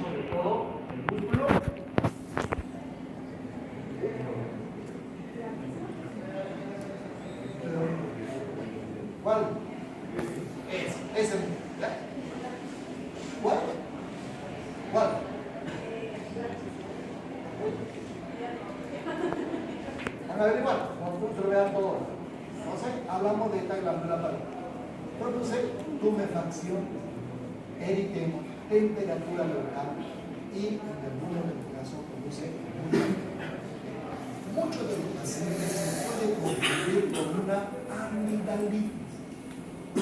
sobre todo el músculo. ¿Cuál? Ese. ¿Cuál? ¿Cuál? Van a averiguar, nosotros lo vean todo. Entonces, hablamos de esta glándula parótida. Produce tumefacción, eritema, temperatura local y en algunos de los casos produce muchos de los pacientes se pueden confundir con una amigdalitis,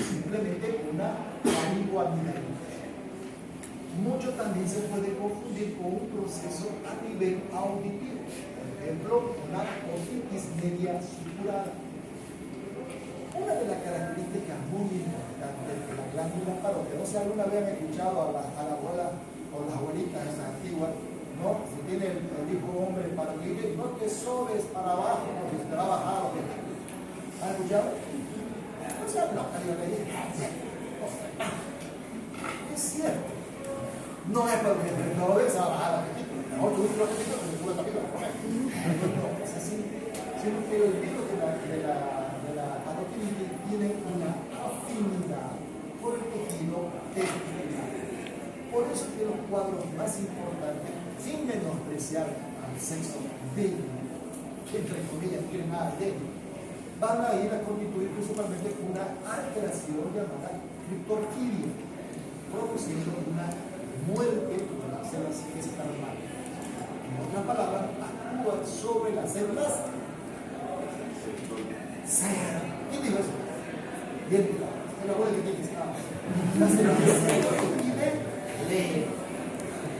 simplemente una faringoamigdalitis. Mucho también se puede confundir con un proceso a nivel auditivo, por ejemplo, una otitis media supurada. Una de las características muy importantes de la glándula parótida, no sé si alguna vez han escuchado a la abuela o las abuelitas esas antiguas, ¿no? Si tiene el hijo hombre parótida, no te sobes para abajo, porque se te va a bajar. ¿Han escuchado? No se habla, es cierto. No es porque no ves a bajar la petita. No, tú dices lo que dices, pero tú ves la petita. No, es así. Sino que el virus de la parótida tiene una afinidad por el tejido testicular. Por eso es que los cuadros más importantes, sin menospreciar al sexo débil, entre comillas, no tiene nada débil, van a ir a constituir principalmente una alteración llamada criptorquidia, produciendo una muerte de las células escarlata. En otras palabras, actúa sobre las células. ¿Quién dijo eso? Bien, el abuelo que tiene estado. Las células de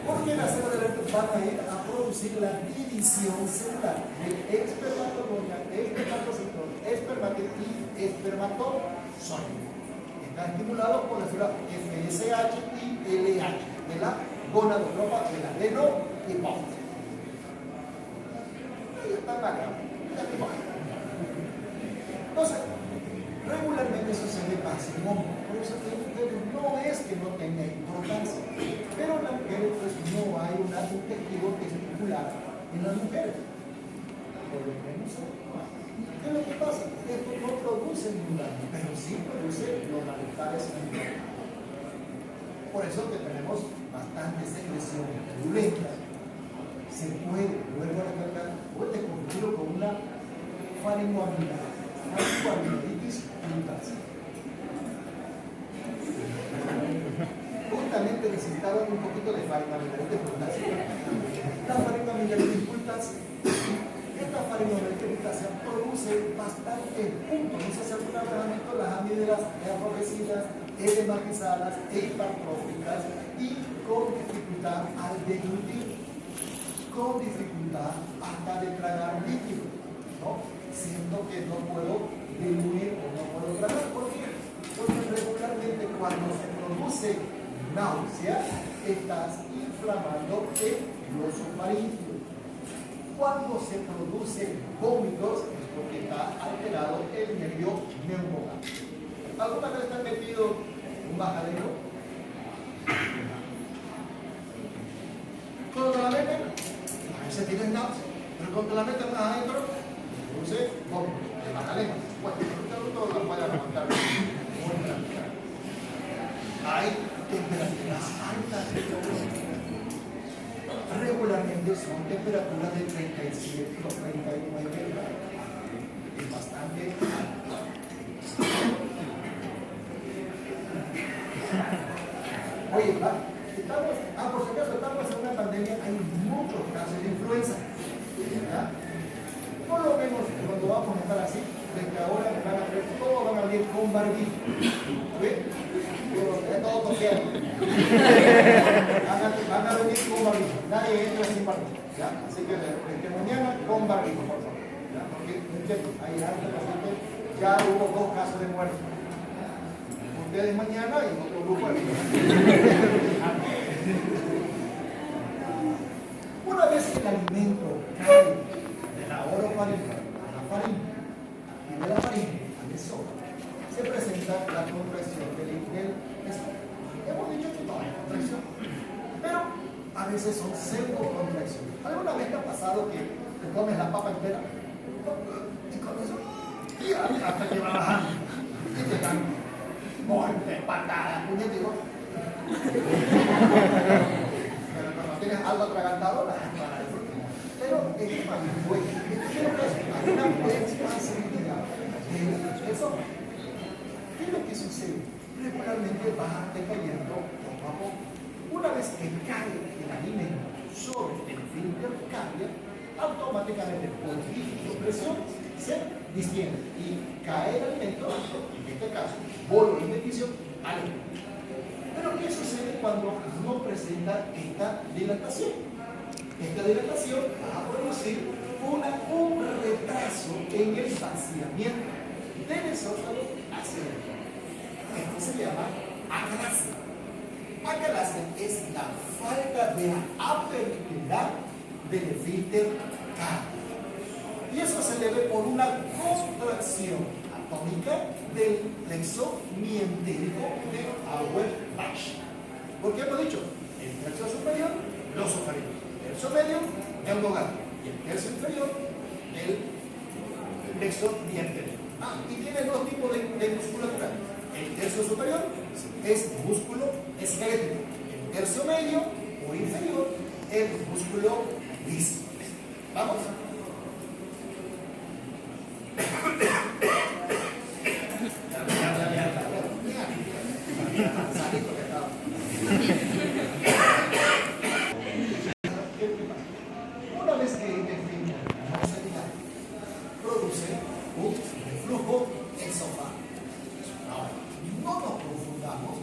porque las células de van a ir a producir la división celular de espermatogonia, espermatocitón, espermatozoide y espermatozoide. Está estimulado por las células FSH y LH de la gonadotropa de la adenohipófisis. Ahí está marcado. Entonces, regularmente sucede parsimón. Por eso que no es que no tenga importancia, pero en las mujeres pues no hay un tejido testicular en las mujeres. Por lo menos, ¿qué es lo que pasa? Esto no produce ningún daño, pero sí produce los malestares internos. Por eso que tenemos bastante secreción violenta. Se puede, vuelvo a recalcar, puede confundirlo con una faringoamigdalitis cutácea. Justamente necesitaban un poquito de faringoamigdalitis cutácea. La faringoamigdalitis cutácea, esta faringoamigdalitis cutácea produce bastante puntos. No sé si alguna vez han visto las amígdalas enrojecidas, edematizadas e hipertróficas y con dificultad al deglutir, con dificultad hasta de tragar líquido, ¿no? Siento que no puedo diluir o no puedo tragar. ¿Por qué? Porque regularmente cuando se produce náusea, estás inflamando el gloso faríngeo. Cuando se produce vómitos, es porque está alterado el nervio neuronal. ¿Alguna vez te han metido un majadero? Cuando te la meten, a veces tienes náusea, pero cuando la meten más adentro, produce vómitos, de magdalena. Bueno, todos las pueden aguantar muy tranquila. Hay temperaturas altas. Regularmente son temperaturas de 37 o 39 grados. Es bastante alto. Oye, por si acaso estamos en una pandemia, hay muchos casos de influenza. ¿Verdad? Por lo menos cuando vamos a estar así, desde ahora todos van a venir con barbijo. ¿Ven? Todos toqueando. Van a venir con barbijo. Nadie entra sin barbijo. ¿Ya? Así que desde mañana con barbijo, por favor. ¿Ya? Porque hay alta paciente, ya hubo 2 casos de muerte. Ustedes mañana y otro grupo de Una vez que el alimento cae de la orofaringe a la faringe y de la faringe al esófago, se presenta la contracción del esófago. Hemos dicho que no hay contracción, pero veces son pseudocontracciones. ¿Alguna vez te ha pasado que te comes la papa entera? Y con eso, y hasta que va bajando. Y te dan golpes, patadas, puñetes. Pero cuando tienes algo atragantado, la gente va a disfrutar. Pero es más bueno. Hay una expansividad del esófago. ¿Qué es lo que sucede? Regularmente va decayendo poco a poco. Una vez que cae el alimento sobre el esfínter cardia, automáticamente por presión se distiende y cae el alimento, en este caso, bolo de petición, al alimento. Pero ¿qué sucede cuando no presenta esta dilatación? Esta dilatación va a producir un retraso en el vaciamiento del esófago hacia el estómago. Esto se llama acalasia. Acalasia es la falta de apertura del esfínter cardio. Y eso se debe por una contracción atómica del plexo mientérico de Auerbach. ¿Por qué hemos dicho? El tercio superior, glosoferior. El tercio medio, neurogástrico. Y el tercio inferior, el plexo mientérico. Y tiene dos tipos de musculatura. El tercio superior es músculo esquelético. El tercio medio o inferior es músculo liso. ¿Vamos? Una vez que el esfínter no se dilata, produce un reflujo esofágico. Ahora, no nos confundamos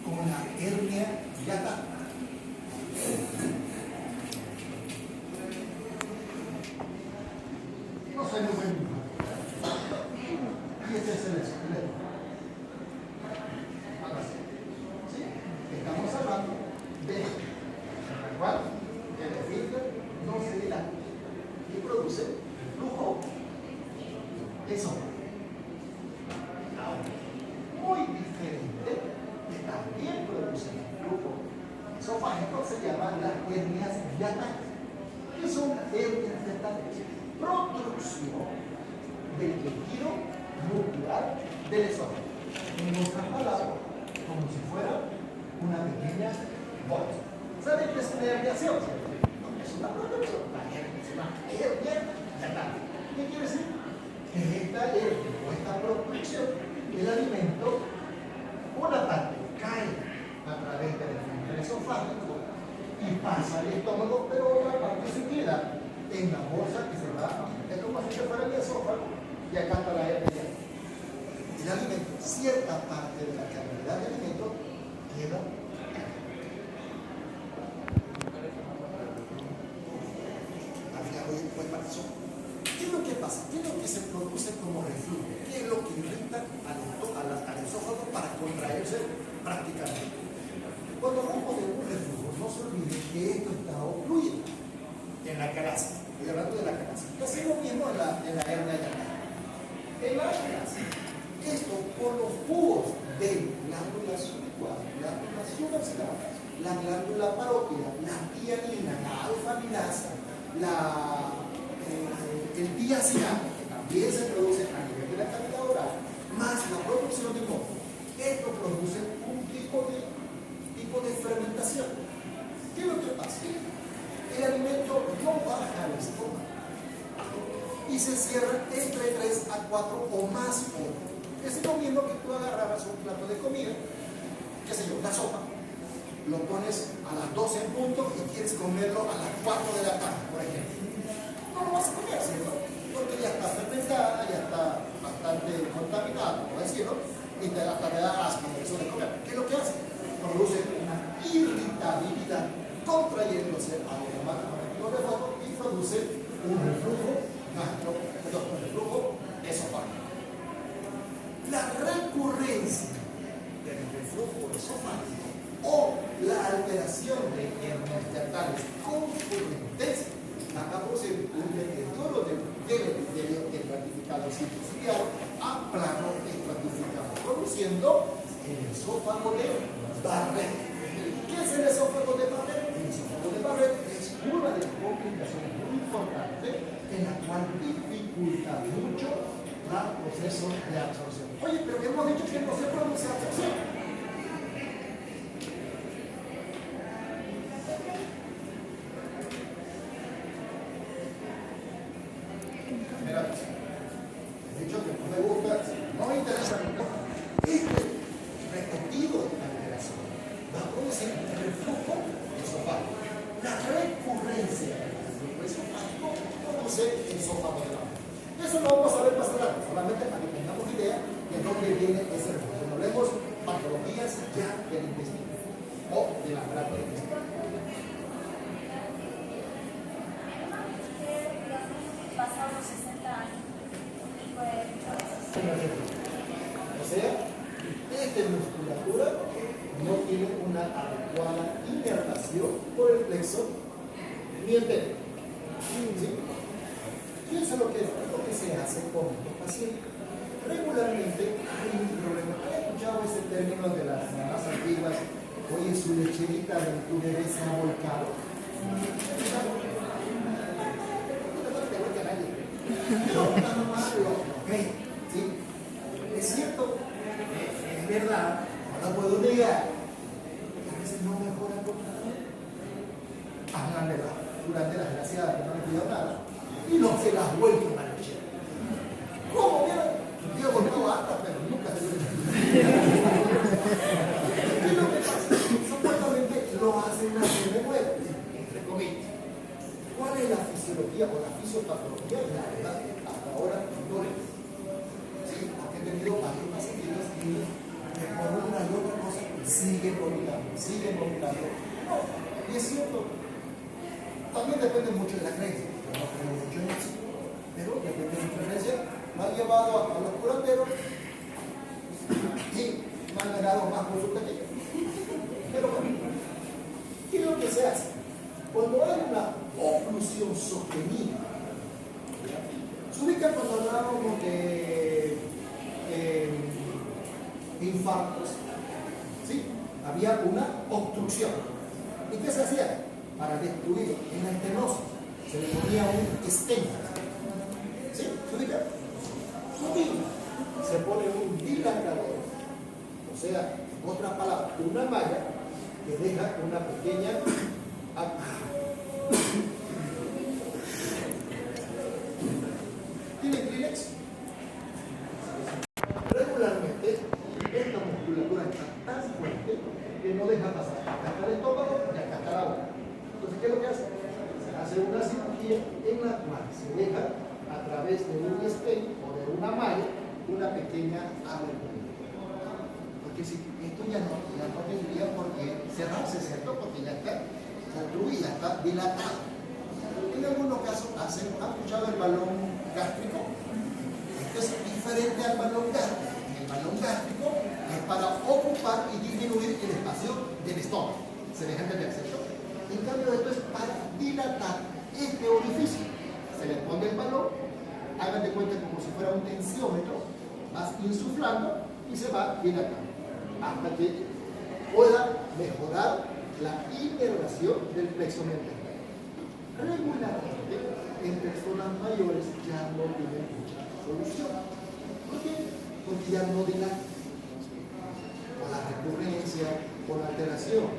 con la hernia hiatal. No sé muy bien. Y este es el esqueleto. Ahora sí. Estamos hablando de la cual el esfínter no se dilata y produce flujo esofágico. Muy diferente, que también produce flujo esofágico, se llaman las hernias hiatales. ¿Qué son hernias hiatales? Protrusión del tejido muscular del esófago. En otras palabras, como si fuera una pequeña bolsa. ¿Saben qué es una herniación? No es una protrusión, es una hernia hiatal. ¿Qué quiere decir? Que esta hernia o esta protrusión del alimento, una parte cae a través del esofágico y pasa al estómago, pero otra parte se queda en la bolsa que se va. Es como si se fuera el esófago y acá está la hernia. El alimento, cierta parte de la cantidad de alimento queda. ¿Qué es lo que pasa? ¿Qué es lo que se produce como reflujo? ¿Qué es lo que irrita al esófago para contraerse prácticamente? Cuando hablamos de un reflujo, no se olvide que esto está ocluido en la calasia. Estoy hablando de la calasia. Y así lo mismo en la hernia hiatal. En la calasia, esto por los jugos de glándula subicua, glándula subaxilar, la glándula parótida, la tiamina, la alfa-amilasa, el diacinato, que también se produce a nivel de la cavidad oral, más la producción de moco. Esto produce un tipo de fermentación. ¿Qué es lo que pasa? El alimento no baja al estómago y se cierra entre 3 a 4 o más horas. Es lo mismo que tú agarraras un plato de comida, qué sé yo, una sopa, lo pones a las 12 en punto y quieres comerlo a las 4 de la tarde, por ejemplo. No lo vas a comer, ¿cierto? Porque ya está fermentada, ya está bastante contaminada, por decirlo, y hasta te da asco eso de comer. ¿Qué es lo que hace? Produce una irritabilidad contrayéndose automáticamente los reflujos y produce un reflujo esofágico. La recurrencia del reflujo esofágico o la alteración de hernias hiatales concurrentes va a producir un deterioro del estratificado superciliar a plano estratificado, produciendo el esófago de Barrett. ¿Qué es el esófago de Barrett? El esófago de Barrett proceso de absorción. Oye, pero hemos dicho que no se produce absorción. Mira, he dicho que no me gusta, no me interesa. Este repetido de la alteración va a producir reflujo esofágico. La recurrencia del esofágico produce esófago de la boca. Eso lo vamos a ver más adelante, solamente para que tengamos idea de dónde viene ese reflujo. Cuando hablemos patologías ya del intestino o del aparato del intestino. Pasados 60 años. O sea, esta musculatura no tiene una adecuada inervación por el plexo miembro. ¿Sí? Piensa lo que se hace con estos pacientes. Regularmente hay un problema. ¿Han escuchado ese término de las mamás antiguas? Oye, su lecherita de tu bebé se ha volcado. No, la mamá lo ve. ¿Sí? Es cierto, es verdad, no lo puedo negar. A veces no mejora por nada. Háganle la durante la desgraciada que no le cuidó nada y no se las vuelve una leche. ¿Cómo? Mira, yo volvió harta, pero nunca se lo ¿qué es lo que pasa? Supuestamente lo hacen nacer de nuevo, entre comillas. ¿Cuál es la fisiología o la fisiopatología? La verdad, hasta ahora no es. Sí, porque he tenido varios pacientes y por una y otra cosa siguen vomitando. No, y es cierto. También depende mucho de la creencia. Yo no creo mucho en eso, pero depende de la creencia. Me han llevado a los curanderos y me han ganado más consultas que yo. Pero bueno, ¿qué es lo que se hace? Cuando hay una oclusión sostenida, se ubica cuando hablábamos de infartos, ¿sí? Había una obstrucción. ¿Y qué se hacía? Para destruir en la estenosis se le ponía un stent. ¿Sí? ¿Se ubica? Se pone un dilatador. O sea, en otras palabras, una malla que deja una pequeña. ¿Tiene Kleenex? Regularmente, esta musculatura está tan fuerte que no deja pasar. Acá está el estómago y acá está la boca. Entonces, ¿qué es lo que hace? Se hace una cirugía en la cual se deja a través de un stent o de una malla una pequeña abertura. Porque si esto ya no tendría por qué cerrarse, ¿cierto? Porque ya está obstruida, está dilatada. En algunos casos ¿han escuchado el balón gástrico? Esto es diferente al balón gástrico. El balón gástrico es para ocupar y disminuir el espacio del estómago. ¿Se deja entender, cierto? En cambio, esto es para dilatar este orificio. Se le pone el balón, hagan de cuenta como si fuera un tensiómetro, vas insuflando y se va dilatando hasta que pueda mejorar la inervación del plexo membranario. Regularmente, en personas mayores ya no tienen mucha solución. ¿Por qué? Porque ya no dilatan. Por la recurrencia, por la alteración.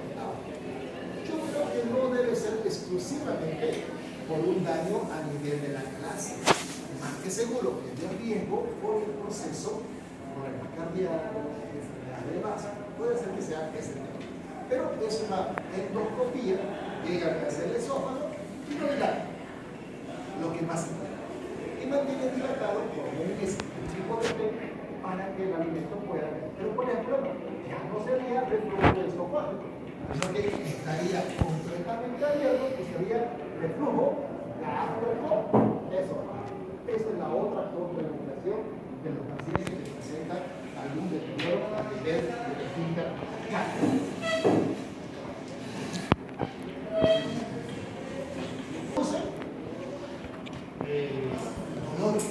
Yo creo que no debe ser exclusivamente por un daño a nivel de la clase. Más que seguro que de riesgo por el proceso, problemas cardíacos, enfermedades de base, puede ser que sea ese tema. Pero es una endoscopía, llega a hacer el esófago y no dilata. Lo que más importa. Y mantiene dilatado por un tipo de té para que el alimento pueda. Pero por ejemplo, ya no sería reflujo esofágico, sino que estaría completamente abierto y sería reflujo gástrico esofágico. Esa es la otra contraindicación de los pacientes que presentan algún deterioro a nivel de esfínter gástrico. Dolor.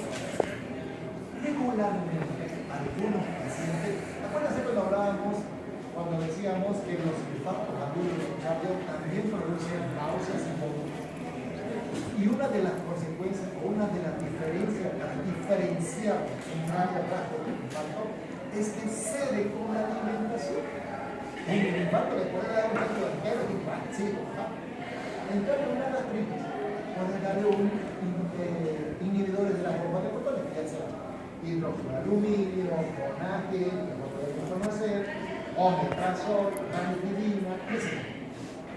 Regularmente, algunos pacientes, acuérdense cuando decíamos que los infartos agudos del cardio también producen náuseas y vómitos. Y una de las consecuencias, o una de las diferencias, para diferenciar un gran atraso de un infarto, es que cede con la alimentación. En el infarto le puede dar un rato de entero de infarto, sí, ¿no? En cambio, una gastritis puede darle un inhibidores de la bomba de botones, ya sea hidróxido de aluminio, conaje, que no podemos conocer, omeprazol, ranitidina, etc.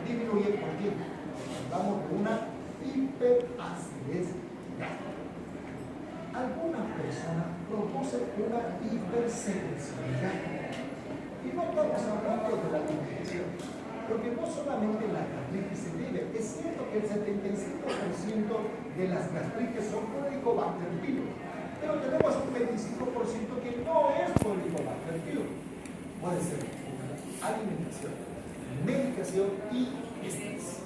Disminuye por tiempo. Hablamos de una hiperacidez gástrica. Algunas personas producen una hipersecreción gástrica. Y no estamos hablando de la alimentación, porque no solamente la gastritis se debe, es cierto que el 75% de las gastritis son por Helicobacter pylori, pero tenemos un 25% que no es por Helicobacter pylori. Puede ser alimentación, medicación y estrés.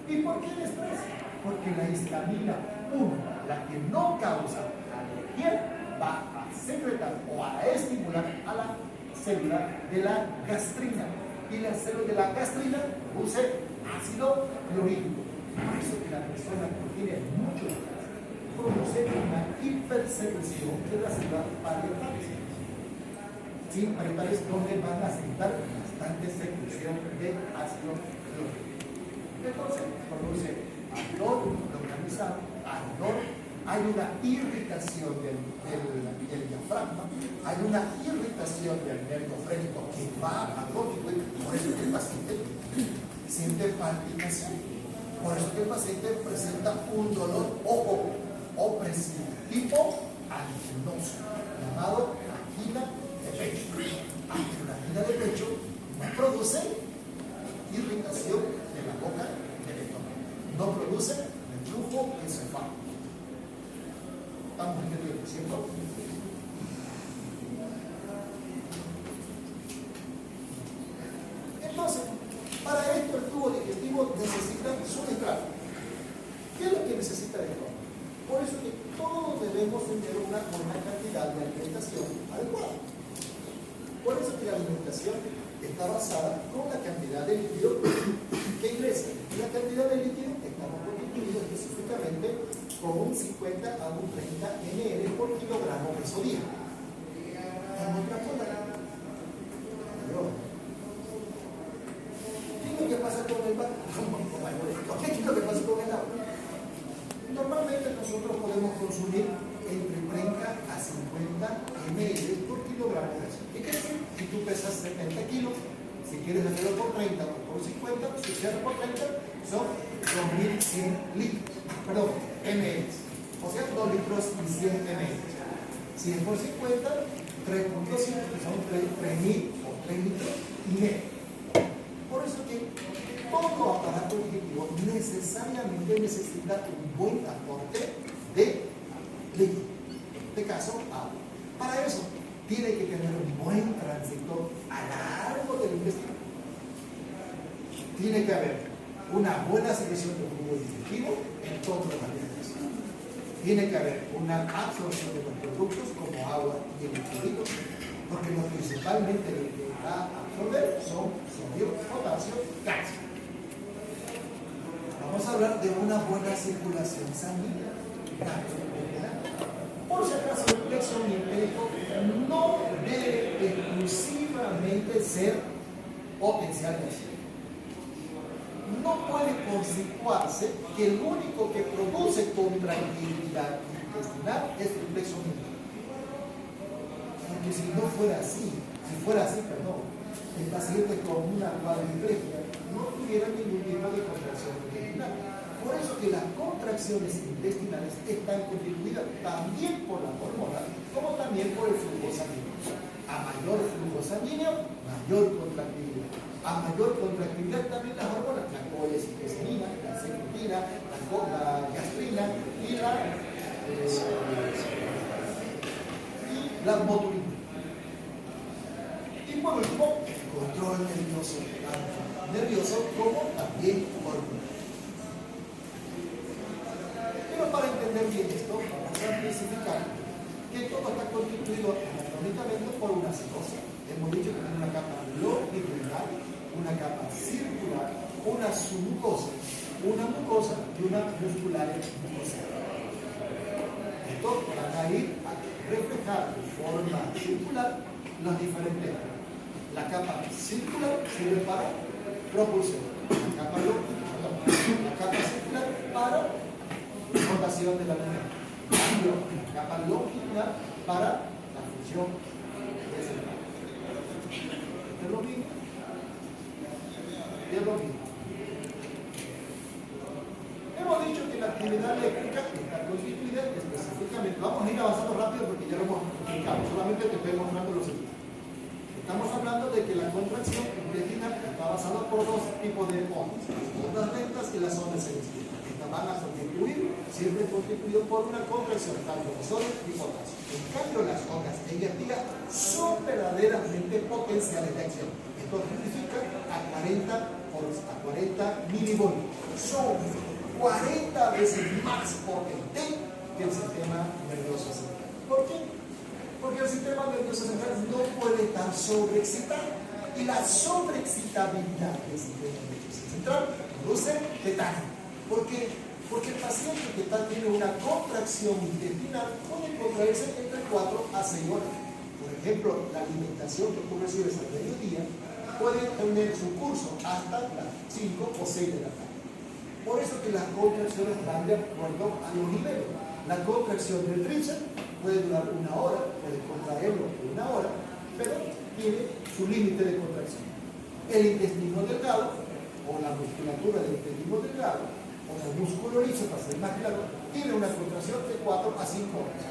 ¿Y por qué el estrés? Porque la histamina 1, la que no causa alergia, va a secretar o a estimular a la célula de la gastrina. Y la célula de la gastrina produce ácido clorhídrico. Por eso que la persona que tiene mucho estrés produce una hipersecreción de la célula parietales. Sí, parietales donde van a secretar bastante secreción de ácido clorhídrico. Entonces produce ardor localizado, hay una irritación del diafragma, hay una irritación del nervio frénico que va a contribuir, por eso que el paciente siente palpitación, por eso que el paciente presenta un dolor opresivo, tipo anginoso, llamado angina de pecho. Aunque la angina de pecho no produce irritación de la boca del estómago, no produce reflujo encefálico. ¿Estamos entendiendo, cierto? Entonces, para esto el tubo digestivo necesita suministrar. ¿Qué es lo que necesita el estómago? Por eso que todos debemos tener una buena cantidad de alimentación adecuada. Por eso que la alimentación está basada con la cantidad de líquido que ingresa. Y la cantidad de líquido estamos constituidos específicamente con un 50 a un 30 ml por kilogramo peso día. En otras palabras, ¿qué es lo que pasa con el agua? ¿Qué es lo que pasa con el agua? Normalmente nosotros podemos consumir entre 30 a 50 ml por kilogramo de peso. ¿Qué quiere decir? Si tú pesas 70 kilos, si quieres hacerlo por 30 o por 50, si quieres por 30, son 2.100 litros, perdón, ml. O sea, 2 litros y 100 ml. Si es por 50, 3.5, que son 3.000 o 3 litros y medio. Por eso que todo aparato digestivo necesariamente necesita un buen aporte de líquido, en este caso agua. Para eso tiene que tener un buen tránsito a lo largo del intestino. Tiene que haber una buena secreción de jugo digestivo en todos los alimentos. Tiene que haber una absorción de los productos como agua y electrolitos, porque lo principalmente lo que va a absorber son sodio, potasio, calcio. Vamos a hablar de una buena circulación sanguínea. Por si acaso, el plexo miempérico no debe exclusivamente ser potencialmente. No puede constituirse que el único que produce contractilidad intestinal es el plexo miempérico. Porque si no fuera así, el paciente con una cuadriplegia no tuviera ningún tipo de contracción intestinal. Por eso que las contracciones intestinales están constituidas también por la hormona, como también por el flujo sanguíneo. A mayor flujo sanguíneo, mayor contractilidad. A mayor contractilidad también las hormonas, la colecisteína, la secretina, la gastrina y la botulina. Y por último, el control nervioso, tanto nervioso como también hormonal. Pero para entender bien esto, vamos a especificar que todo está constituido anatómicamente por una citosa. Hemos dicho que tiene una capa longitudinal, una capa circular, una submucosa una mucosa y una musculares mucosa. Estos van a ir a reflejar de forma circular las diferentes. La capa circular sirve para propulsión, la capa circular para rotación de la moneda, la capa longitudinal para la función de ese lado. ¿Esto es lo mismo? Es lo mismo. Hemos dicho que la actividad eléctrica está constituida específicamente. Vamos a ir avanzando rápido porque ya lo hemos explicado. Solamente te estoy mostrando lo siguiente. Estamos hablando de que la contracción intestinal está basada por dos tipos de ondas: las ondas lentas y las ondas extensivas. Estas van a constituir, siempre constituido por una contracción tanto de sodio y potasio. En cambio, las ondas negativas son verdaderamente potenciales de acción. Esto significa a 40 milivoltios. Son 40 veces más potente que el sistema nervioso central. ¿Por qué? Porque el sistema nervioso central no puede estar sobreexcitado. Y la sobreexcitabilidad del sistema nervioso central produce tetano. ¿Por qué? Porque el paciente que tiene una contracción intestinal puede contraerse entre 4 a 6 horas. Por ejemplo, la alimentación que tú recibes al mediodía puede tener su curso hasta las 5 o 6 de la tarde. Por eso que las contracciones van de acuerdo a los niveles. La contracción del tríceps puede durar 1 hora, puede contraerlo por 1 hora, pero tiene su límite de contracción. El intestino delgado, o la musculatura del intestino delgado, o el músculo liso, para ser más claro, tiene una contracción de 4 a 5 horas.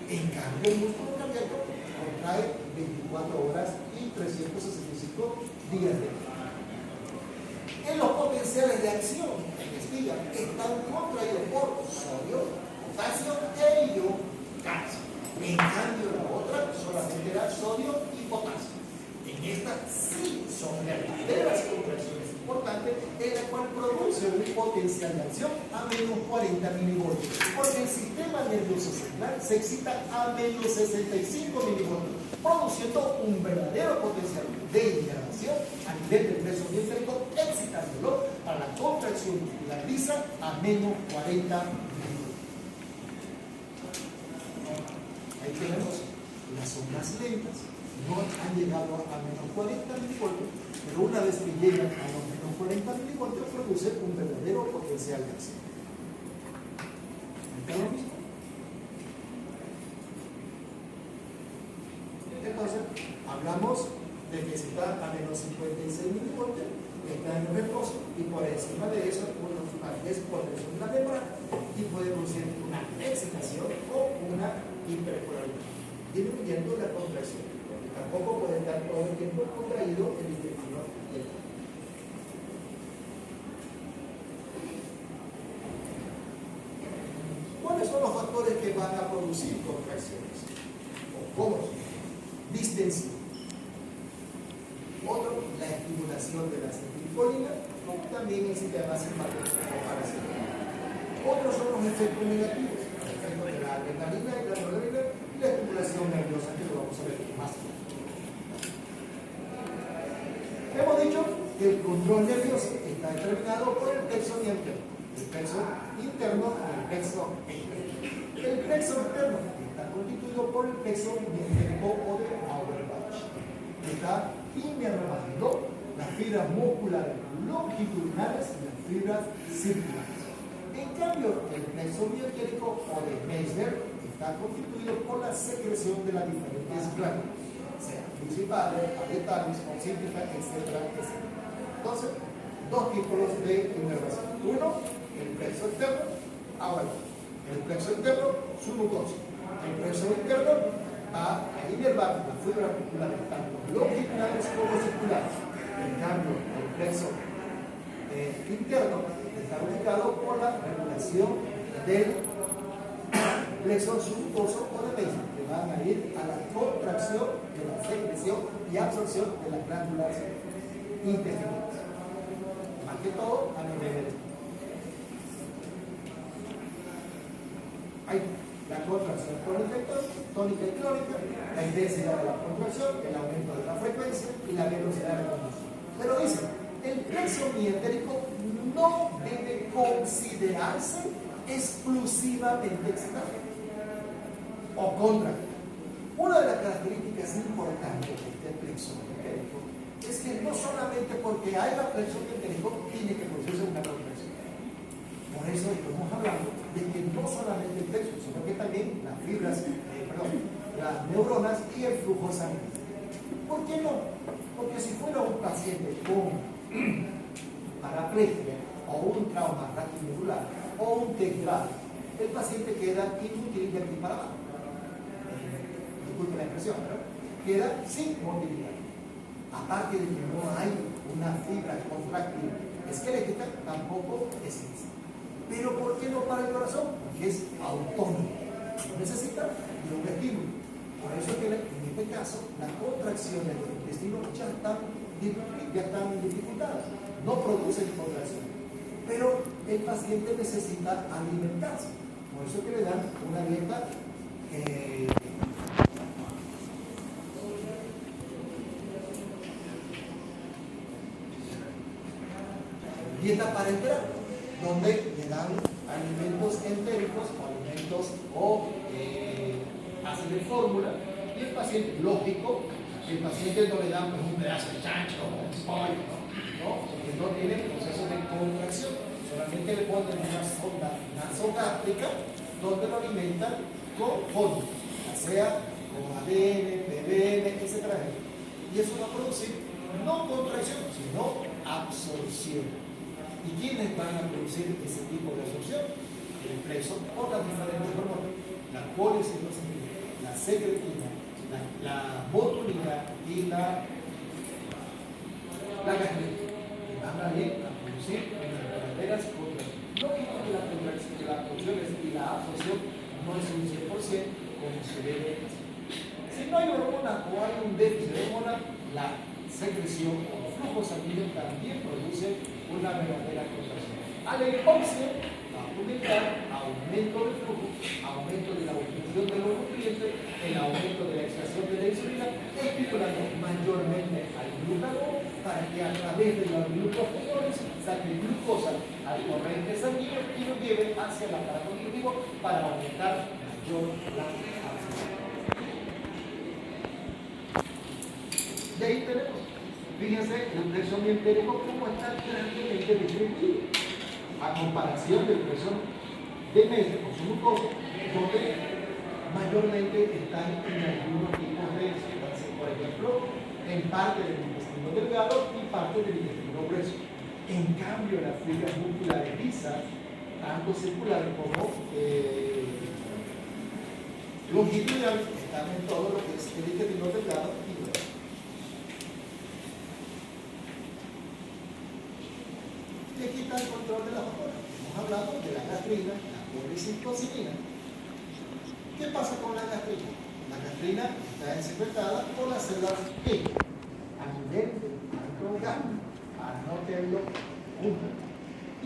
En cambio, el músculo cardíaco contrae 24 horas y 365 días de día. En los potenciales de acción en espiga están contraídos por sodio, potasio e calcio. En cambio, la otra solamente era sodio y potasio. En esta sí son verdaderas contracciones importantes, en la cual produce un potencial de acción a menos 40 milivoltios, porque el sistema nervioso central se excita a menos 65 milivoltios, produciendo un verdadero potencial de irradiación a nivel del preso diafragmático, excitándolo para la contracción muscular lisa a menos 40 milivoltios. Ahí tenemos las ondas lentas. No han llegado a menos 40 milivoltios, pero una vez que llegan a los menos 40 milivoltios produce un verdadero potencial de acción. ¿Está lo mismo? Entonces, hablamos de que si está a menos 56 milivoltios, está en reposo, y por encima de eso uno despones una membrana y puede producir una excitación o una hiperpolaridad, disminuyendo la contracción. Tampoco puede estar todo el tiempo contraído el intestino delgado. ¿Cuáles son los factores que van a producir contracciones? ¿O cómo? Distensión. Otro, la estimulación de la acetilcolina, como también el sistema simpático o parasimpático. Otros son los efectos negativos, el efecto de la adrenalina y la noradrenalina y la estimulación nerviosa, que lo vamos a ver más tarde. Hemos dicho que el control nervioso está determinado por el plexo interno. El plexo interno o el plexo externo. El plexo externo está constituido por el plexo mientérico o de Auerbach. Está inervando las fibras musculares longitudinales y las fibras circulares. En cambio, el plexo mientérico o de Meissner está constituido por la secreción de las diferentes glándulas, sea principales, parietales, concéntricas, etcétera, etcétera. Entonces, dos tipos de inervación. Uno, el plexo externo, el plexo interno, su mucosa. El plexo interno va a inervar las fibras musculares, tanto longitudinales como circulares. En cambio, el plexo interno está ubicado por la regulación del plexo submucoso o de Meissner, que van a ir a la contracción de la secreción y absorción de las glándulas intestinales. Más que todo a nivel de hay la contracción por efecto tónica y crónica, la intensidad de la contracción, el aumento de la frecuencia y la velocidad de la contracción. Pero dice, el plexo mientérico no debe quedarse exclusivamente excitado o contraído. Una de las características importantes de este plexo entérico es que no solamente porque hay la flexión entérico tiene que producirse una contracción. Por eso estamos hablando de que no solamente el plexo, sino que también las fibras, las neuronas y el flujo sanguíneo. ¿Por qué no? Porque si fuera un paciente con paraplegia o un trauma raquimedular o un TEC grave, el paciente queda inútil de aquí para abajo. Disculpe la expresión, ¿verdad? Queda sin movilidad. Aparte de que no hay una fibra contráctil esquelética, tampoco existe. Pero ¿por qué no para el corazón? Porque es autónomo. No necesita de un estímulo. Por eso es que en este caso las contracciones del intestino ya están dificultadas. No producen contracción. Pero el paciente necesita alimentarse. Por eso es que le dan una dieta dieta parenteral, donde le dan alimentos entéricos, alimentos o hacen de fórmula, y el paciente, lógico, el paciente no le dan un pedazo de chancho o un pollo, ¿no? Porque no tiene proceso de contracción, solamente le ponen una sonda nasogástrica donde lo alimentan con fórmula, ya sea con ADN, PBN, etc. Y eso va a producir no contracción, sino absorción. ¿Y quiénes van a producir ese tipo de absorción? El plexo por las diferentes hormonas, la colecitocinina, la secretina, la botulina y la gastrina. Y van a ir a producir unas verdaderas contracciones. No digo que las contracciones y la absorción no es un 100% como se debe hacer. Si no hay hormona o hay un déficit de hormona, la secreción o flujo sanguíneo también produce una verdadera contracción. A la hipoxia va a aumentar aumento del flujo, aumento de la obtención de los nutrientes, el aumento de la extracción de la insulina, estimulando mayormente al glutagón para que a través de los glucogeones saque glucosa al torrente sanguíneo y lo lleve hacia el aparato digestivo para aumentar mayor la absorción. Y ahí tenemos, fíjense, el plexo entérico como está grandemente distribuido, a comparación del plexo de medio o submucoso, donde mayormente están en algunos tipos de sustancias, por ejemplo, en parte del intestino delgado y parte del intestino grueso. En cambio, las fibras musculares lisas, tanto circulares como longitudinales, están en todo lo que es el intestino delgado y grueso. Y aquí está el control de las hormonas. Hemos hablado de la gastrina, la colecitocinina. ¿Qué pasa con la gastrina? La gastrina está secretada por las células T a nivel del microorganismo, para no tenerlo junto.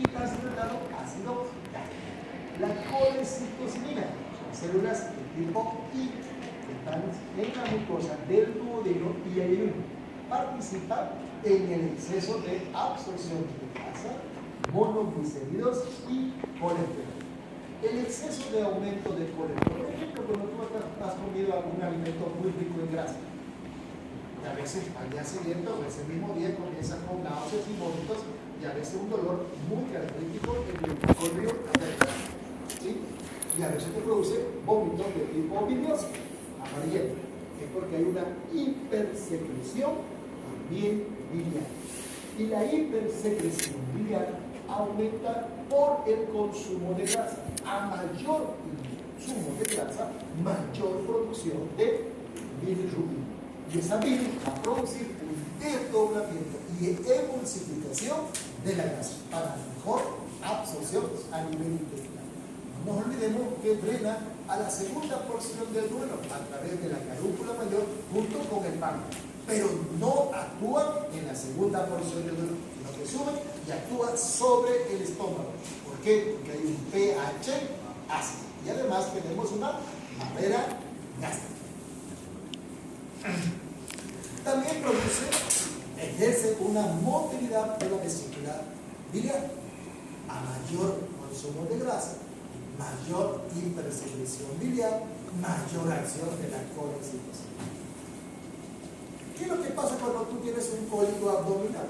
Y está secretado ácido gástrico. La colecitocinina son células de tipo I que están en la mucosa del duodeno y ayunan. Participan en el exceso de absorción de grasa, monoglicéridos y colesterol. El exceso de aumento de colesterol, por ejemplo, cuando tú has comido algún alimento muy rico en grasa, y a veces al día siguiente o ese mismo día comienzas con náuseas y vómitos y a veces un dolor muy característico en el microbio intestinal, ¿sí? Y a veces te produce vómitos de tipo bilioso, amarillento, es porque hay una hipersecreción también biliar. Y la hipersecreción biliar aumenta por el consumo de grasa. A mayor consumo de grasa, mayor producción de bilirrubina. Y esa bilirrubina va a producir un desdoblamiento y emulsificación de la grasa para mejor absorción a nivel intestinal. No nos olvidemos que drena a la segunda porción del duelo a través de la carúncula mayor junto con el páncreas, pero no actúa en la segunda porción del duelo, sino que sube y actúa sobre el estómago. ¿Por qué? Porque hay un pH ácido y además tenemos una barrera gástrica. También ejerce una motilidad de la vesícula biliar. A mayor consumo de grasa, mayor hipersecreción biliar, mayor acción de la colecitocinina. ¿Qué es lo que pasa cuando tú tienes un cólico abdominal?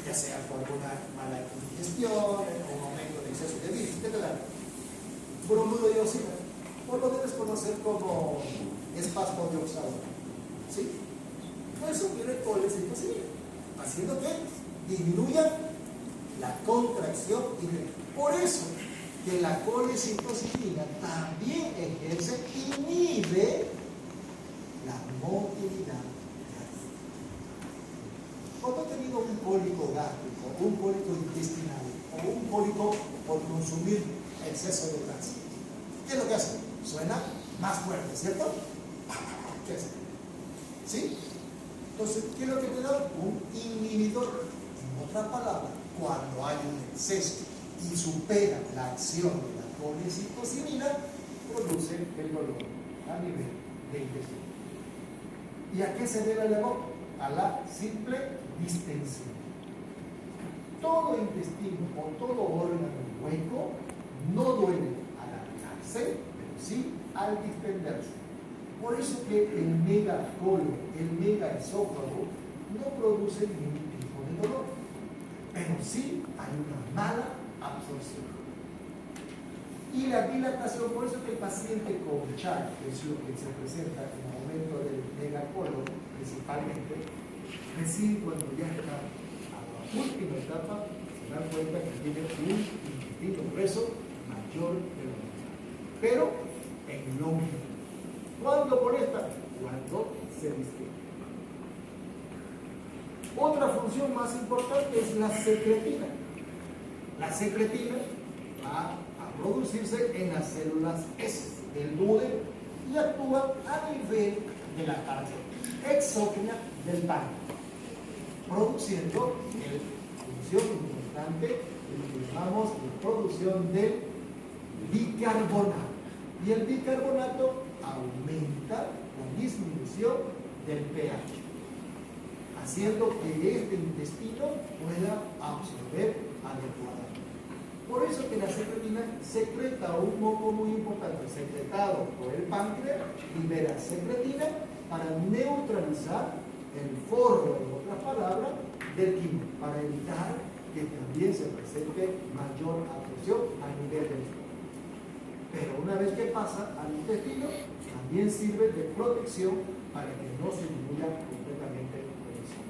Ya sea por una mala digestión, un aumento de exceso de bilis, etc. Bromuro de oxina, o lo debes conocer como espasmo de oxador. ¿Sí? Por eso tiene colecitocinina, haciendo que disminuya la contracción y por eso que la colecitocinina también ejerce, inhibe la motilidad gástrica. Cuando he tenido un cólico gástrico, un cólico intestinal o un cólico por consumir exceso de grasa, ¿qué es lo que hace? Suena más fuerte, ¿cierto? ¿Qué hace? ¿Sí? Entonces, ¿qué es lo que te da? Un inhibidor. En otras palabras, cuando hay un exceso y supera la acción de la colecitocinina, produce el dolor a nivel de intestino. ¿Y a qué se debe el dolor? A la simple distensión. Todo intestino o todo órgano hueco no duele al alargarse, pero sí al distenderse. Por eso que el megacolon, el megaesófago, no produce ningún tipo de dolor, pero sí hay una mala absorción. Y la dilatación, por eso que el paciente con Char, que es lo que se presenta en el aumento del megacolon, principalmente, recién cuando ya está a la última etapa, se dan cuenta que tiene un intestino grueso mayor de lo normal. Pero en longitud. ¿Cuándo molesta? Cuando se distiende. Otra función más importante es la secretina. La secretina va a producirse en las células S del duodeno y actúa a nivel de la parte exógena del páncreas, produciendo la función importante que llamamos la producción del bicarbonato. Y el bicarbonato aumenta la disminución del pH, haciendo que este intestino pueda absorber adecuadamente. Por eso que la secretina secreta un moco muy importante, secretado por el páncreas, libera secretina para neutralizar el forro, en otras palabras, del quimo, para evitar que también se presente mayor absorción a nivel del estómago. Pero una vez que pasa al intestino, también sirve de protección para que no se diluya completamente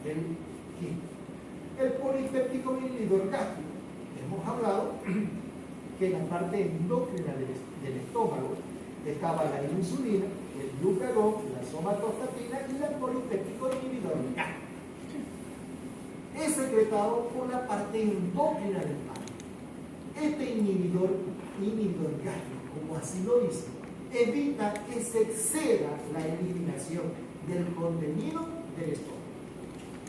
el quimo. El polipéptico inhibidor gástrico. Hemos hablado que en la parte endocrina del estómago estaba la insulina, el glucagón, la somatostatina y el polipéptico inhibidor gástrico. Es secretado por la parte endocrina del páncreas. Este inhibidor gástrico, como así lo dice, evita que se exceda la eliminación del contenido del estómago.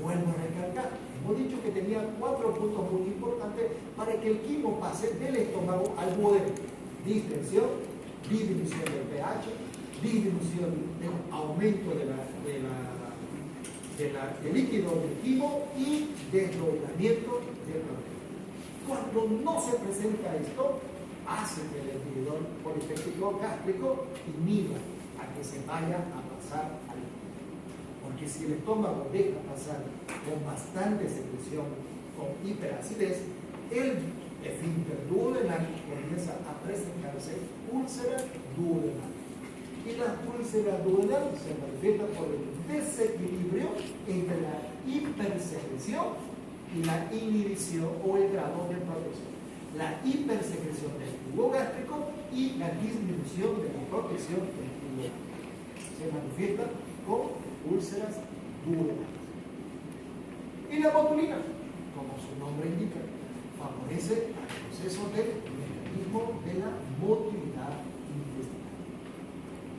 Vuelvo a recalcar, hemos dicho que tenía 4 puntos muy importantes para que el quimo pase del estómago al duodeno: distensión, disminución del pH, disminución del aumento del líquido del quimo y desdoblamiento del proteína. Cuando no se presenta esto, hace que el inhibidor polipéptico gástrico inhiba a que se vaya a pasar al estómago. Porque si el estómago deja pasar con bastante secreción, con hiperacidez, el esfínter duodenal comienza a presentarse úlcera duodenal. Y la úlcera duodenal se manifiesta por el desequilibrio entre la hipersecreción y la inhibición o el grado de protección. La hipersecreción del tubo gástrico y la disminución de la protección del tubo gástrico. Se manifiesta con úlceras duodenales. Y la botulina, como su nombre indica, favorece el proceso del mecanismo de la motilidad intestinal.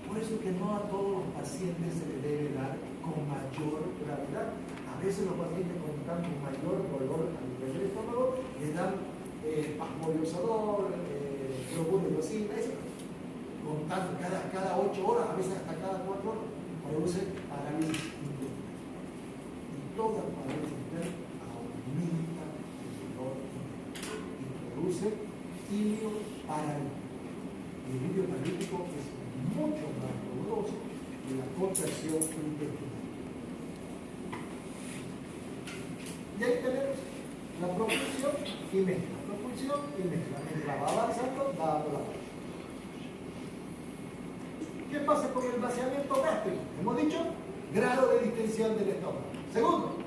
Por eso que no a todos los pacientes se les debe dar con mayor gravedad. A veces los pacientes cuando están con mayor dolor a nivel del estómago les dan pasmodiazol, cloruro de oxina, con tanto, cada 8 horas, a veces hasta cada 4 horas, produce parálisis intestinal. Y toda parálisis intestinal aumenta el dolor intestinal y produce ilio paralítico. El ilio paralítico es mucho más doloroso que la contracción intestinal. Y ahí tenemos la propulsión y mezcla. Propulsión y mezcla. Mientras va avanzando, va dando la vuelta. ¿Qué pasa con el vaciamiento gástrico? Hemos dicho grado de distensión del estómago. Segundo,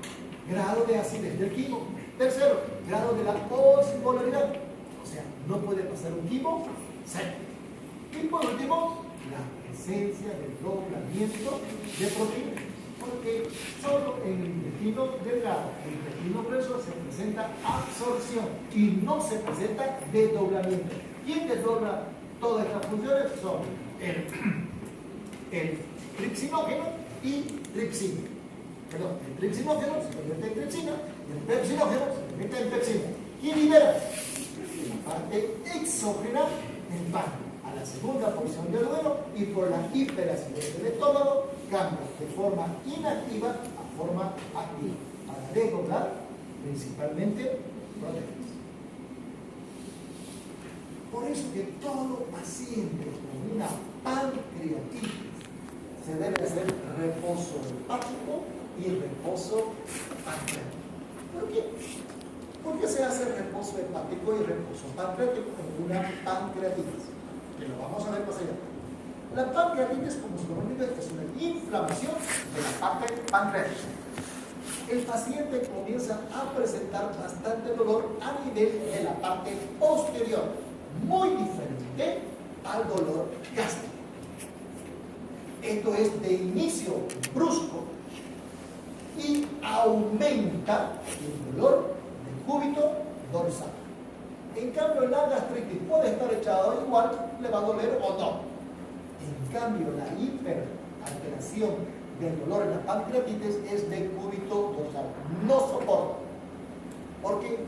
grado de acidez del quimo. Tercero, grado de la osmolaridad. O sea, no puede pasar un quimo seco. Y por último, la presencia del doblamiento de proteínas. Porque solo en el intestino delgado, el intestino grueso, se presenta absorción y no se presenta desdoblamiento. ¿Quién desdobla todas estas funciones? Son el tripsinógeno y tripsina. Perdón, el tripsinógeno se convierte en tripsina y el pepsinógeno se convierte en pepsina. ¿Quién libera? La parte exógena del páncreas a la segunda porción del duelo y por la hiperacidez del estómago cambia de forma inactiva a forma activa para desdoblar principalmente proteínas. Por eso que todo paciente con una pancreatitis se debe hacer reposo hepático y reposo pancreático. ¿Por qué? ¿Por qué se hace reposo hepático y reposo pancreático con una pancreatitis? Que lo vamos a ver más allá. La pancreatitis, como su nombre indica, es una inflamación de la parte pancreática. El paciente comienza a presentar bastante dolor a nivel de la parte posterior, muy diferente al dolor gástrico. Esto es de inicio brusco y aumenta el dolor del cúbito dorsal. En cambio, la gastritis puede estar echado igual, le va a doler o no. En cambio, la hiperalteración del dolor en la pancreatitis es de cúbito dorsal. No soporta. ¿Por qué?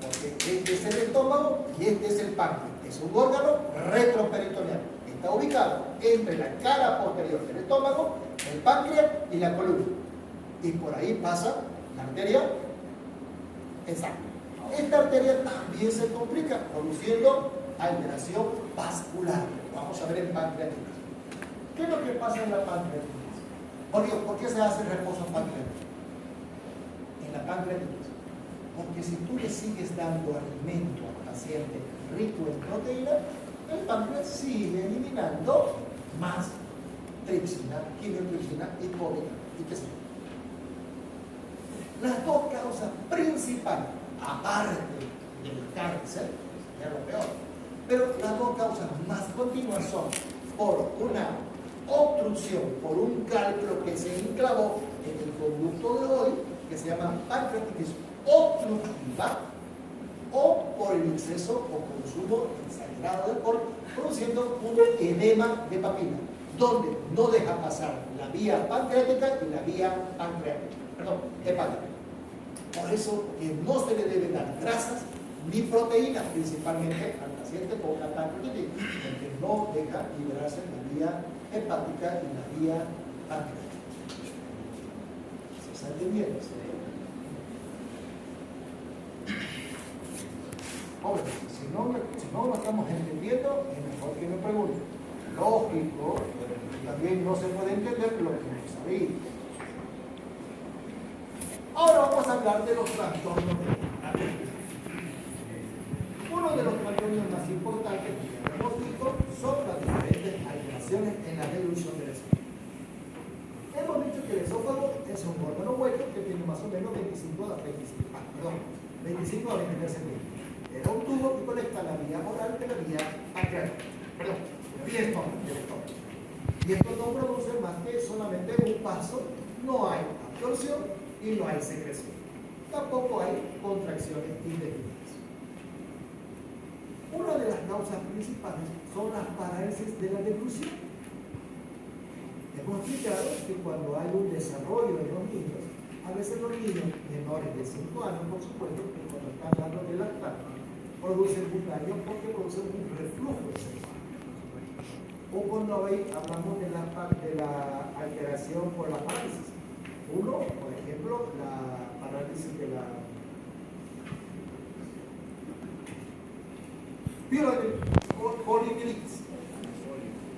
Porque este es el estómago y este es el páncreas. Es un órgano retroperitoneal. Está ubicado entre la cara posterior del estómago, el páncreas y la columna. Y por ahí pasa la arteria exacta. Esta arteria también se complica, produciendo alteración vascular. Vamos a ver en pancreatitis. ¿Qué es lo que pasa en la pancreatitis? ¿Por qué se hace reposo pancreático? En la pancreatitis. Porque si tú le sigues dando alimento al paciente rico en proteína, el páncreas sigue eliminando más tripsina, quimiotripsina y cólica y qué sé yo. Las dos causas principales, aparte del cáncer, ya lo peor, pero las dos causas más continuas son por una obstrucción, por un cálculo que se enclavó en el conducto de hoy, que se llama pancreatitis obstructiva, o por el exceso o consumo exagerado de alcohol, produciendo un edema de papila, donde no deja pasar la vía pancreática y la vía hepática. Por eso que no se le deben dar grasas ni proteínas, principalmente al paciente con la pancreatitis, porque no deja liberarse la vía hepática y la vía pancreática. ¿Se está entendiendo? Ahora, si no lo estamos entendiendo, es mejor que me pregunten. Lógico, también no se puede entender lo que no sabía. Ahora vamos a hablar de los trastornos de la mente. Uno de los trastornos más importantes que hemos visto son las diferentes alteraciones en la dilución del esófago. Hemos dicho que el esófago es un órgano hueco que tiene más o menos 25 a 23 centímetros. Era un tubo que conecta la vía oral de la vía pancreática. Perdón, la vía estómago. Y esto no produce más que solamente un paso, no hay absorción y no hay secreción. Tampoco hay contracciones indefinidas. Una de las causas principales son las parálisis de la deglución. Hemos explicado que cuando hay un desarrollo en los niños, a veces los niños menores de 5 años, por supuesto, que cuando están dando de lactancia, producen un daño porque producen un reflujo encefálico. O cuando hablamos de la alteración por la parálisis. Uno, por ejemplo, la parálisis de la poliomielitis.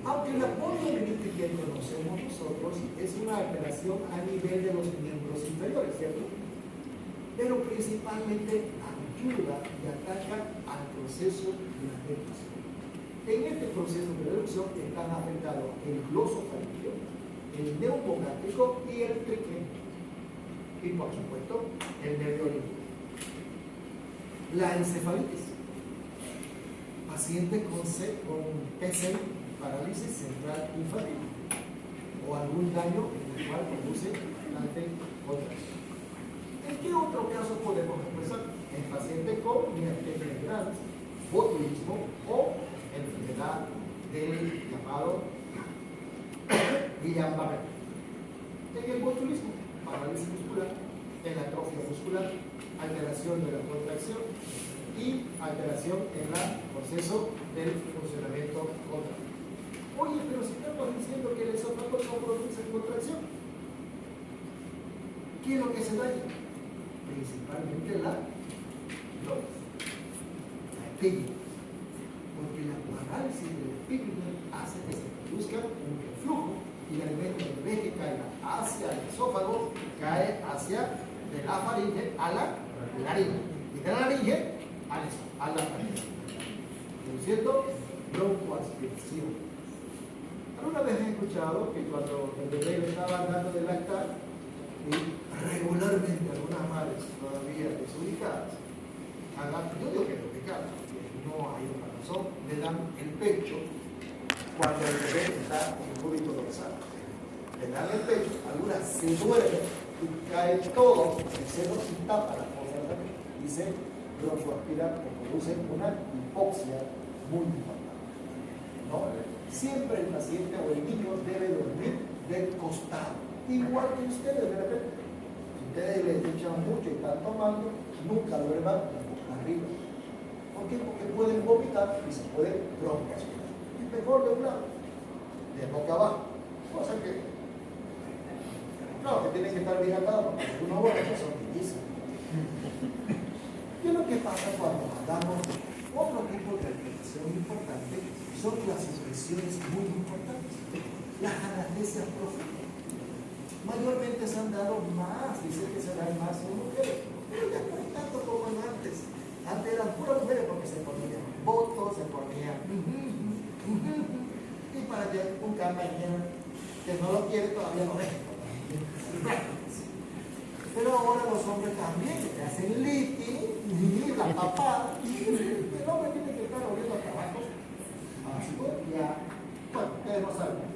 Aunque la poliomielitis que conocemos nosotros es una alteración a nivel de los miembros inferiores, ¿cierto? Pero principalmente ayuda y ataca al proceso de la reducción. En este proceso de reducción están afectados el glosofaringeo, el neumogástrico y el triquémico. Y por supuesto, el nervio olímpico. La encefalitis. Pacientes con PCI, parálisis central infantil, o algún daño en el cual produce contracción. ¿En qué otro caso podemos expresar? En pacientes con miastenia gravis, botulismo o enfermedad del llamado Guillain-Barré. En el botulismo, parálisis muscular, en la atrofia muscular, alteración de la contracción y alteración en el proceso del funcionamiento contractivo. Oye, pero si estamos diciendo que el esófago no produce contracción, ¿qué es lo que se daña? Principalmente la glotis, la epíglota, porque la parálisis del epíglota hace que se produzca un reflujo y el alimento en vez de caiga hacia el esófago, cae hacia de la faringe a la laringe y de la laringe a la faringe, produciendo broncoaspiración. Alguna vez he escuchado que cuando el bebé le estaba dando de lactar, y regularmente algunas madres todavía desubicadas, yo digo que es pecado, no hay otra razón, le dan el pecho cuando el bebé está en cúbito dorsal. Le dan el pecho, algunas se duermen y cae todo el seno y tapa la fosa y se broncoaspira o produce una hipoxia muy importante, ¿no? Siempre el paciente o el niño debe dormir del costado, igual que ustedes, de repente. Si ustedes les echan mucho y están tomando, nunca duerman arriba. ¿Por qué? Porque pueden vomitar y se pueden broncoaspirar. Y mejor de un lado, de boca abajo. Cosa que, claro, que tienen que estar bien atados, porque uno bueno, son bellísimos. ¿Qué es lo que pasa cuando hablamos de otro tipo de alteración importante? Son las expresiones muy importantes. Las anestesias profundas. Mayormente se han dado más, dicen que se dan más en mujeres, pero ya no es tanto como antes. Antes eran puras mujeres porque se ponían botos, se ponían y para que un campañero que no lo quiere todavía no es. Pero ahora los hombres también que hacen lifting, la papada, y el hombre tiene que estar oliendo a tabaco. Así pues, ya, bueno, ustedes no saben.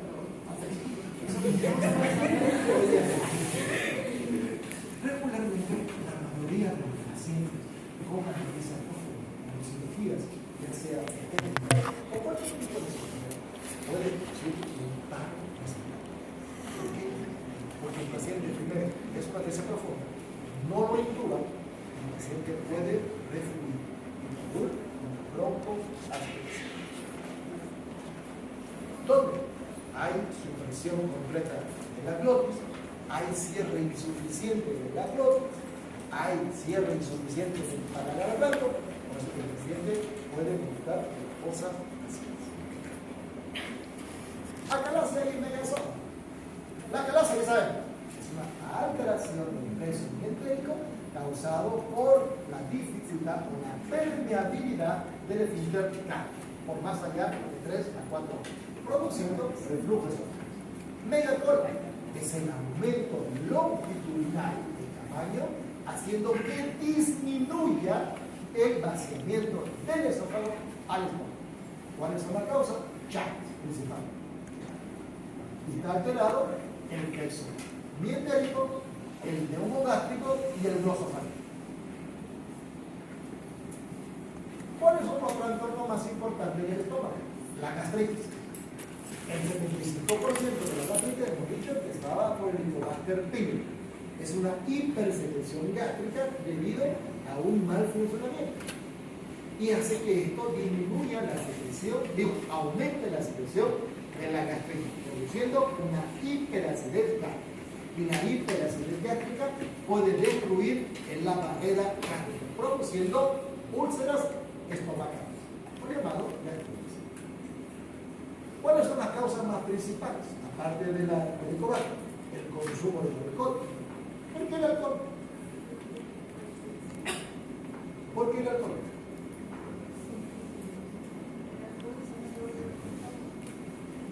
Regularmente, la mayoría de los pacientes con anestesia profunda, con cirugías, ya sea o cualquier tipo de cirugía, puede producir un paro respiratorio. ¿Por qué? Porque el paciente, primero, es una anestesia profunda, no lo intuba, el paciente puede refluir y producir una broncoaspiración. ¿Dónde? Hay supresión completa de la glotis, hay cierre insuficiente de la glotis, hay cierre insuficiente del paladar blando, por eso que el paciente puede buscar cosas así. Acalasia y megazoma. La acalasia, ¿qué saben? Es una alteración del ingreso entérico causado por la dificultad o la permeabilidad del esfínter por más allá de 3 a 4 horas, produciendo reflujo esofágico. Megacola es el aumento longitudinal de tamaño, haciendo que disminuya el vaciamiento del esófago al estómago. ¿Cuáles son las causas? Chagas, principalmente. Y está alterado el plexo mientérico, el neumogástrico y el glosofágico. ¿Cuáles son los trastornos más importantes del estómago? La gastritis. El 75% de la gastritis hemos dicho que estaba por el Helicobacter pylori. Es una hipersecreción gástrica debido a un mal funcionamiento. Y hace que esto disminuya la secreción, aumente la secreción de la gastritis, produciendo una hiperacidez gástrica. Y la hiperacidez gástrica puede destruir en la barrera gástrica, produciendo úlceras estomacales. Por ejemplo, principales, aparte del cobato, el consumo del alcohol. ¿Por qué el alcohol? ¿Por qué el alcohol?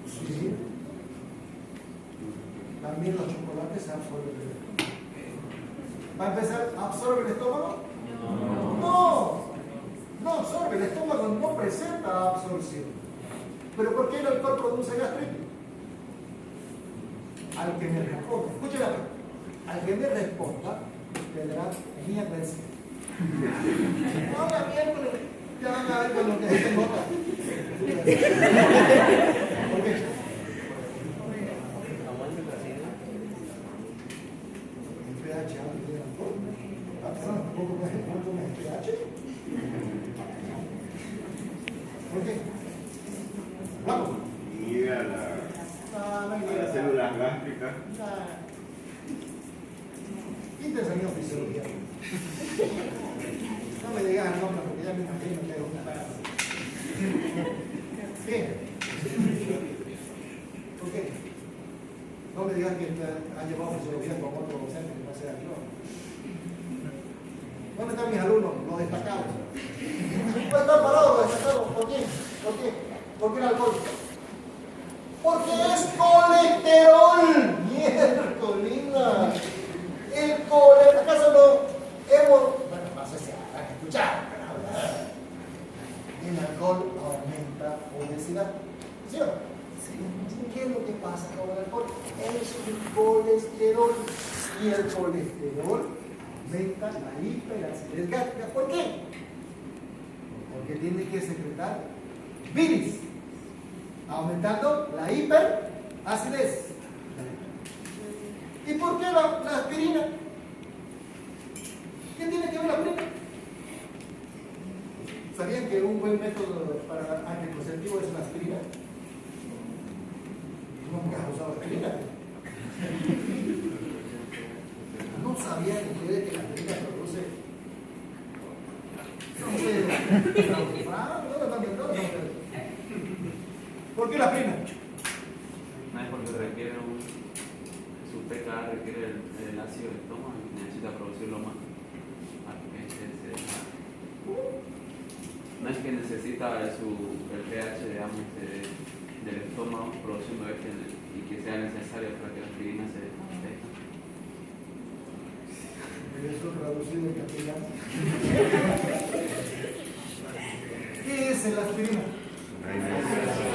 Sí. También los chocolates absorben el estómago. ¿Va a empezar? ¿Absorbe el estómago? No. No absorbe, el estómago no presenta absorción. ¿Pero por qué el alcohol produce gastritis? Al que me responda, escúcheme, al que me responda, tendrá miércoles. Ahora miércoles, ya van a ver con lo que se nota. ¿Por qué? El pH antes del alcohol. ¿Tampoco me el pH? ¿Por qué? Vamos. Llega a las células gástricas. ¿Quién te enseñó fisiología? No me digas el nombre porque ya me imagino que es una cara. ¿Qué? ¿Por qué? No me digas que han llevado fisiología con otro docente que no sea yo. ¿Dónde están mis alumnos? Los destacados. ¿Dónde están parados los destacados? ¿Por qué? ¿Por qué? ¿Por qué el alcohol? Porque es colesterol. Miércolina. El colesterol. ¿Acaso no hemos? Bueno, pasa si habrá que escuchar. El alcohol aumenta obesidad. ¿Sí o no? ¿Qué es lo que pasa con el alcohol? Es el colesterol. Y el colesterol aumenta la hiperacidez gástrica. ¿Por qué? Porque tiene que secretar bilis, aumentando la hiperacidez. ¿Y por qué la aspirina? ¿Qué tiene que ver la aspirina? ¿Sabían que un buen método para anticonceptivo es la aspirina? Nunca has usado aspirina. ¿No sabían ustedes que la aspirina produce? ¿Por qué la aspirina? No es porque requiere su pKa requiere el ácido del estómago y necesita producirlo más. No es que necesita el pH, digamos, del estómago produciendo y que sea necesario para que la aspirina se deshaga. Eso traducido en castellano. ¿Qué es la aspirina?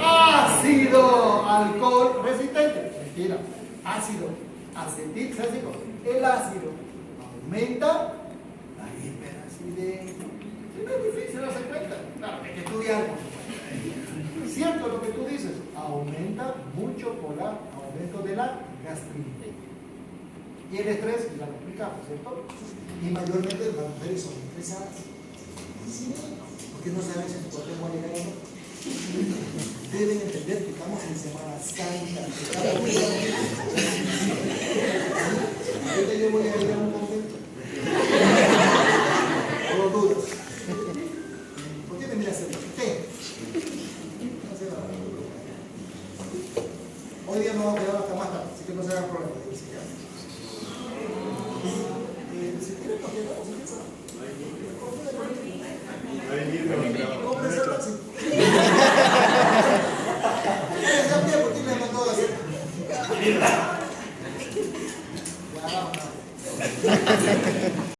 Ácido, alcohol resistente. Mentira. Ácido, acetilsálico. El ácido aumenta la hiperacidez. No es difícil darse cuenta. Claro, hay que estudiarlo. Cierto lo que tú dices. Aumenta mucho por el aumento de la gastritis. Y el estrés, ya lo explicamos, ¿cierto? Y mayormente las mujeres son estresadas. Sí, porque no saben si su cuerpo va a llegar o no. Deben entender que estamos en Semana Santa. Ahorita yo voy a ir a un convento. No dudas. ¿Por qué me miras así? ¿Qué? No sé nada. Hoy día no vamos a quedar hasta más tarde, así que no se hagan problemas. Si quieren, nos quedamos en esa. Cómprense el taxi. Ya tiempo tiene mandó a hacer. Ya vamos.